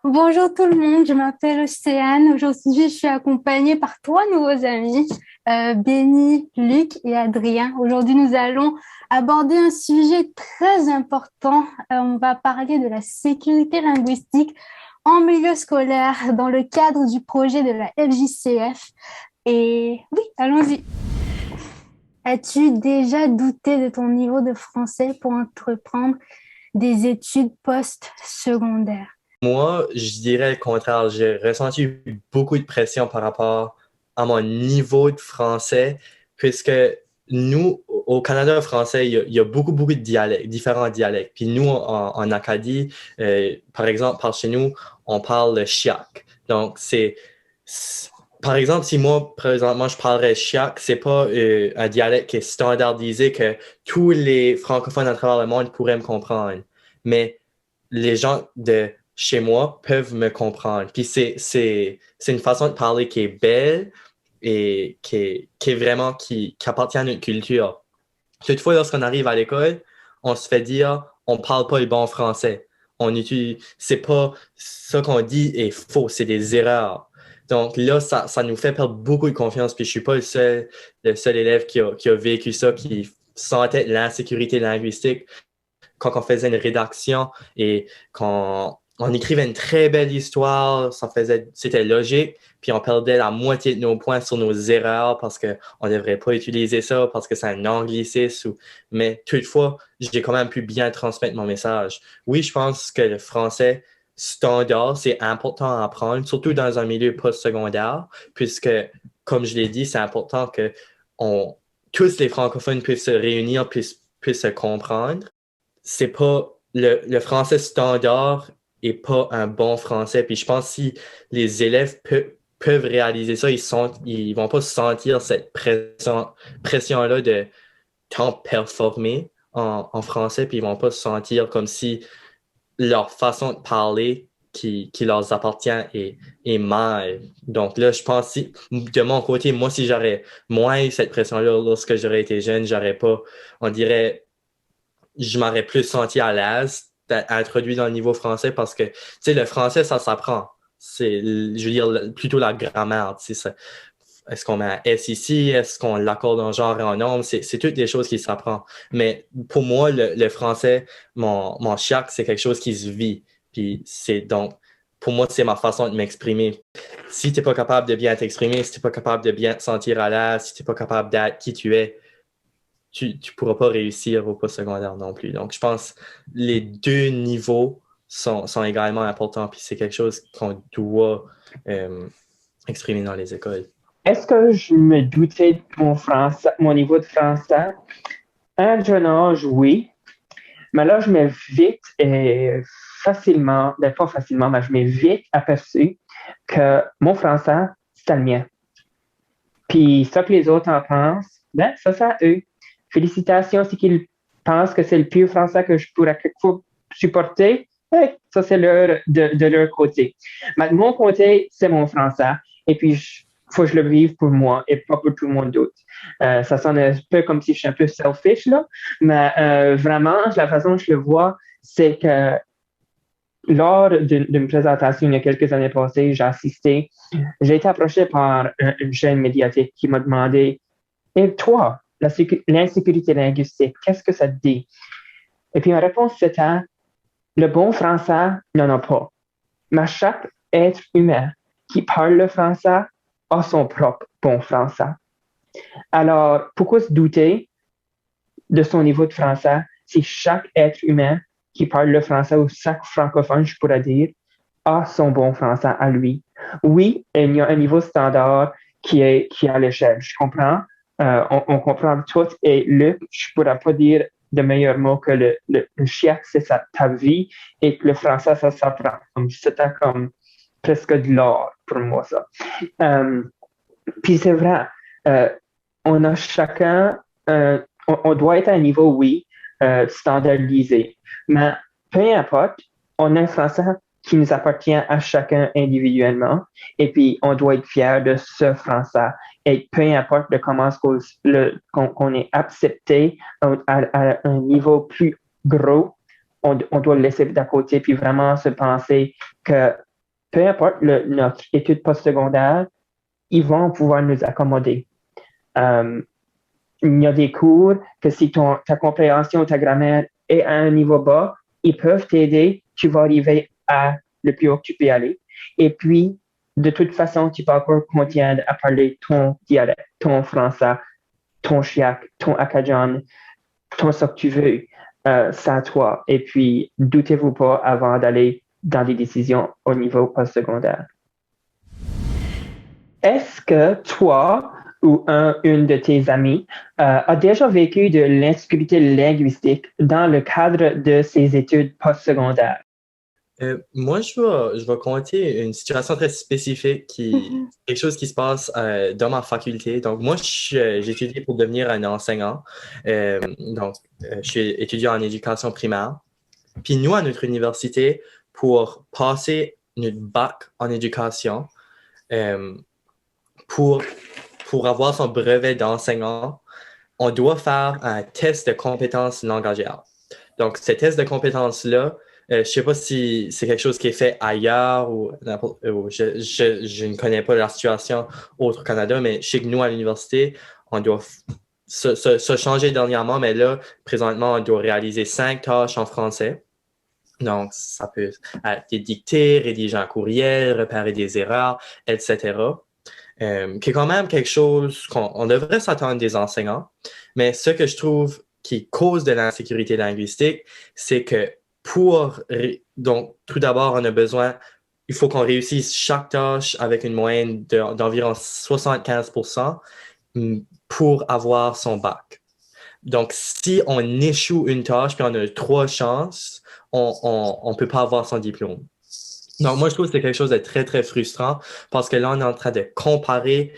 Bonjour tout le monde, je m'appelle Océane. Aujourd'hui, je suis accompagnée par trois nouveaux amis, Benny, Luc et Adrien. Aujourd'hui, nous allons aborder un sujet très important. On va parler de la sécurité linguistique en milieu scolaire dans le cadre du projet de la FJCF. Et oui, allons-y. As-tu déjà douté de ton niveau de français pour entreprendre des études post-secondaires? Moi, je dirais le contraire. J'ai ressenti beaucoup de pression par rapport à mon niveau de français, puisque nous, au Canada français, il y a beaucoup de dialectes, différents dialectes. Puis nous, en Acadie, par exemple, par chez nous, on parle le chiac. Donc, c'est- par exemple, si moi, présentement, je parlerais chiac, c'est pas un dialecte qui est standardisé que tous les francophones à travers le monde pourraient me comprendre. Mais les gens de chez moi peuvent me comprendre. Puis c'est une façon de parler qui est belle et qui est vraiment, qui appartient à notre culture. Toutefois, lorsqu'on arrive à l'école, on se fait dire, on parle pas le bon français. C'est pas ça qu'on dit est faux, c'est des erreurs. Donc là, ça nous fait perdre beaucoup de confiance. Puis je suis pas le seul élève qui a vécu ça, qui sentait l'insécurité linguistique quand on faisait une rédaction et quand on écrivait une très belle histoire, c'était logique, puis on perdait la moitié de nos points sur nos erreurs parce qu'on ne devrait pas utiliser ça, parce que c'est un anglicisme. Mais toutefois, j'ai quand même pu bien transmettre mon message. Oui, je pense que le français standard, c'est important à apprendre, surtout dans un milieu postsecondaire, puisque, comme je l'ai dit, c'est important que on, tous les francophones puissent se réunir, puissent se comprendre. C'est pas le français standard est pas un bon français. Puis je pense que si les élèves peuvent réaliser ça, ils vont pas sentir cette pression-là de tant performer en français, puis ils vont pas se sentir comme si leur façon de parler qui leur appartient est mal. Donc là, je pense si, de mon côté, moi, si j'aurais moins eu cette pression-là lorsque j'aurais été jeune, j'aurais pas, on dirait, je m'aurais plus senti à l'aise d'être introduit dans le niveau français parce que, tu sais, le français, ça s'apprend. Je veux dire, plutôt la grammaire, tu sais, est-ce qu'on met un S ici? Est-ce qu'on l'accorde en genre et en nombre? C'est toutes des choses qui s'apprennent. Mais pour moi, le français, mon chiac, c'est quelque chose qui se vit. Puis c'est donc, pour moi, c'est ma façon de m'exprimer. Si t'es pas capable de bien t'exprimer, si t'es pas capable de bien te sentir à l'aise, si t'es pas capable d'être qui tu es, tu pourras pas réussir au postsecondaire non plus. Donc, je pense que les deux niveaux sont également importants, puis c'est quelque chose qu'on doit exprimer dans les écoles. Est-ce que je me doutais de mon niveau de français? À un jeune âge, oui. Mais là, je m'ai vite et facilement, pas facilement, mais je m'ai vite aperçu que mon français, c'était le mien. Puis ça que les autres en pensent, ben, ça, c'est à eux. Félicitations si qu'ils pensent que c'est le pire français que je pourrais quelquefois supporter. Ouais, ça, c'est de leur côté. Mais de mon côté, c'est mon français. Et puis, faut que je le vive pour moi et pas pour tout le monde d'autre. Ça sonne un peu comme si je suis un peu selfish, là. Mais vraiment, la façon dont je le vois, c'est que lors d'une présentation il y a quelques années passées, j'ai été approché par une chaîne médiatique qui m'a demandé, et toi, l'insécurité linguistique, qu'est-ce que ça te dit? Et puis ma réponse c'était, le bon français n'en a pas. Mais chaque être humain qui parle le français a son propre bon français. Alors, pourquoi se douter de son niveau de français si chaque être humain qui parle le français ou chaque francophone, je pourrais dire, a son bon français à lui? Oui, il y a un niveau standard qui est à l'échelle. Je comprends. On comprend tout. Et Luc, je ne pourrais pas dire de meilleurs mots que le chiac, c'est ta vie, et que le français, ça s'apprend. C'était comme presque de l'or pour moi, ça. Puis c'est vrai, euh, on a chacun, on doit être à un niveau, oui, standardisé. Mais peu importe, on a un français qui nous appartient à chacun individuellement. Et puis, on doit être fier de ce français. Et peu importe de comment qu'on est accepté à un niveau plus gros, on doit le laisser de côté, puis vraiment se penser que peu importe notre étude postsecondaire, ils vont pouvoir nous accommoder. Il y a des cours que si ta compréhension, ta grammaire est à un niveau bas, ils peuvent t'aider, tu vas arriver à le plus haut que tu peux aller. Et puis, de toute façon, tu peux encore continuer à parler ton dialecte, ton français, ton chiac, ton acadien, ton ce que tu veux. C'est à toi. Et puis, doutez-vous pas avant d'aller dans des décisions au niveau postsecondaire. Est-ce que toi ou une de tes amis a déjà vécu de l'insécurité linguistique dans le cadre de ses études postsecondaires? Moi, je vais compter une situation très spécifique quelque chose qui se passe dans ma faculté. Donc, moi, j'étudie pour devenir un enseignant. Je suis étudiant en éducation primaire. Puis nous, à notre université, pour passer notre bac en éducation, euh, pour, pour avoir son brevet d'enseignant, on doit faire un test de compétences langagières. Donc, ce test de compétences-là, je ne sais pas si c'est quelque chose qui est fait ailleurs ou je ne connais pas la situation au Canada, mais je sais que nous, à l'université, on doit se changer dernièrement, mais là, présentement, on doit réaliser 5 tâches en français. Donc, ça peut être des dictées, rédiger un courriel, repérer des erreurs, etc. Qui est quand même quelque chose qu'on devrait s'attendre des enseignants. Mais ce que je trouve qui cause de l'insécurité linguistique, c'est que donc, tout d'abord, il faut qu'on réussisse chaque tâche avec une moyenne d'environ 75% pour avoir son bac. Donc, si on échoue une tâche puis on a 3 chances, on ne peut pas avoir son diplôme. Donc, moi, je trouve que c'est quelque chose de très, très frustrant parce que là, on est en train de comparer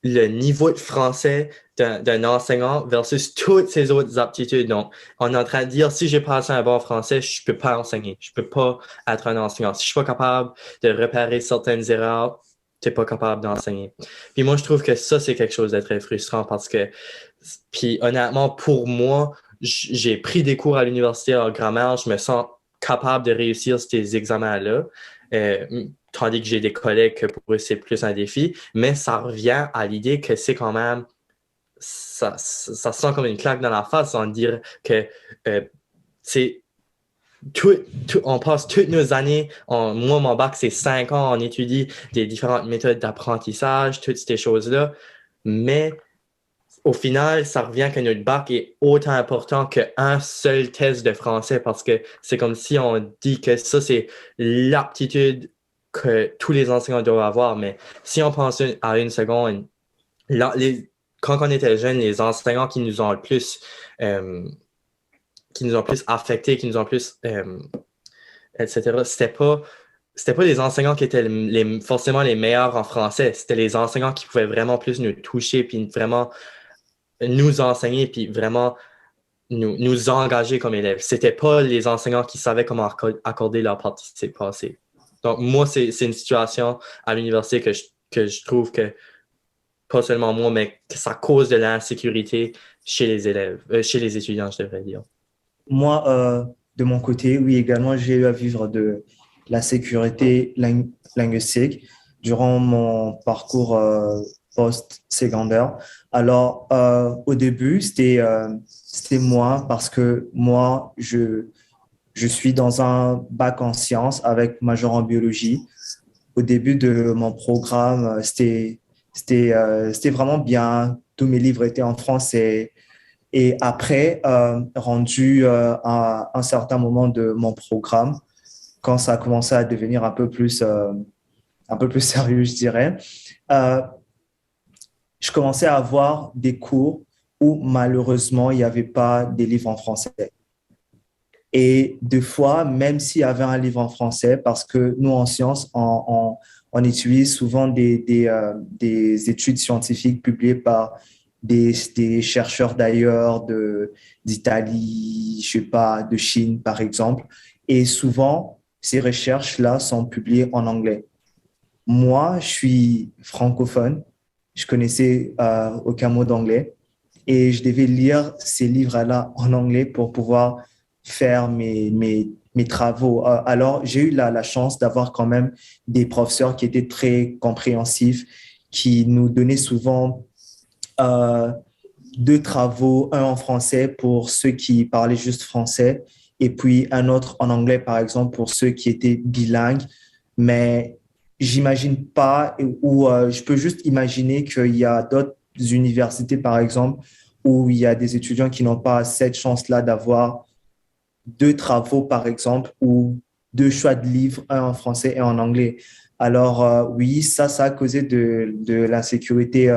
le niveau de français d'un enseignant versus toutes ses autres aptitudes. Donc, on est en train de dire, si j'ai passé un bon français, je ne peux pas enseigner. Je ne peux pas être un enseignant. Si je ne suis pas capable de repérer certaines erreurs, tu n'es pas capable d'enseigner. Puis moi, je trouve que ça, c'est quelque chose de très frustrant parce que, puis honnêtement, pour moi, j'ai pris des cours à l'université en grammaire, je me sens capable de réussir ces examens-là. Tandis que j'ai des collègues que pour eux, c'est plus un défi. Mais ça revient à l'idée que c'est quand même, ça sent comme une claque dans la face en dire que on passe toutes nos années, moi, mon bac, c'est 5 ans, on étudie des différentes méthodes d'apprentissage, toutes ces choses-là. Mais au final, ça revient que notre bac est autant important qu'un seul test de français parce que c'est comme si on dit que ça, c'est l'aptitude que tous les enseignants doivent avoir. Mais si on pense à une seconde, quand on était jeunes, les enseignants qui nous ont le plus affectés, qui nous ont plus etc., c'était pas les enseignants qui étaient forcément les meilleurs en français. C'était les enseignants qui pouvaient vraiment plus nous toucher puis vraiment nous enseigner puis vraiment nous engager comme élèves. C'était pas les enseignants qui savaient comment accorder leur participation passée. Donc, moi, c'est une situation à l'université que je trouve que, pas seulement moi, mais que ça cause de l'insécurité chez les élèves, chez les étudiants, je devrais dire. Moi, de mon côté, oui, également, j'ai eu à vivre de la sécurité linguistique durant mon parcours post-secondaire. Alors, au début, c'était moi parce que moi, je suis dans un bac en sciences avec major en biologie. Au début de mon programme, c'était vraiment bien. Tous mes livres étaient en français. Et après, rendu à un certain moment de mon programme, quand ça a commencé à devenir un peu plus sérieux, je dirais, euh, je commençais à avoir des cours où malheureusement, il n'y avait pas des livres en français. Et deux fois, même s'il y avait un livre en français, parce que nous, en sciences, on utilise souvent des études scientifiques publiées par des chercheurs d'ailleurs, d'Italie, je sais pas, de Chine, par exemple. Et souvent, ces recherches-là sont publiées en anglais. Moi, je suis francophone. Je connaissais aucun mot d'anglais et je devais lire ces livres-là en anglais pour pouvoir faire mes travaux. Alors, j'ai eu la chance d'avoir quand même des professeurs qui étaient très compréhensifs, qui nous donnaient souvent euh, deux travaux, un en français pour ceux qui parlaient juste français et puis un autre en anglais, par exemple, pour ceux qui étaient bilingues. Mais j'imagine pas, ou je peux juste imaginer qu'il y a d'autres universités, par exemple, où il y a des étudiants qui n'ont pas cette chance-là d'avoir deux travaux, par exemple, ou deux choix de livres, un en français et en anglais. Alors, oui, ça a causé de l'insécurité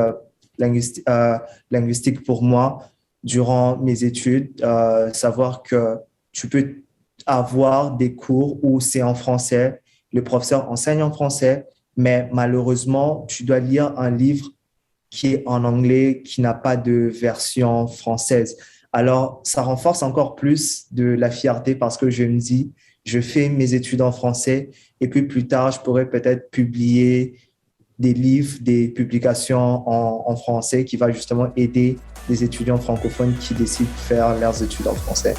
linguistique pour moi durant mes études. Savoir que tu peux avoir des cours où c'est en français, le professeur enseigne en français, mais malheureusement, tu dois lire un livre qui est en anglais, qui n'a pas de version française. Alors, ça renforce encore plus de la fierté parce que je me dis, je fais mes études en français et puis plus tard, je pourrais peut-être publier des livres, des publications en français qui va justement aider les étudiants francophones qui décident de faire leurs études en français.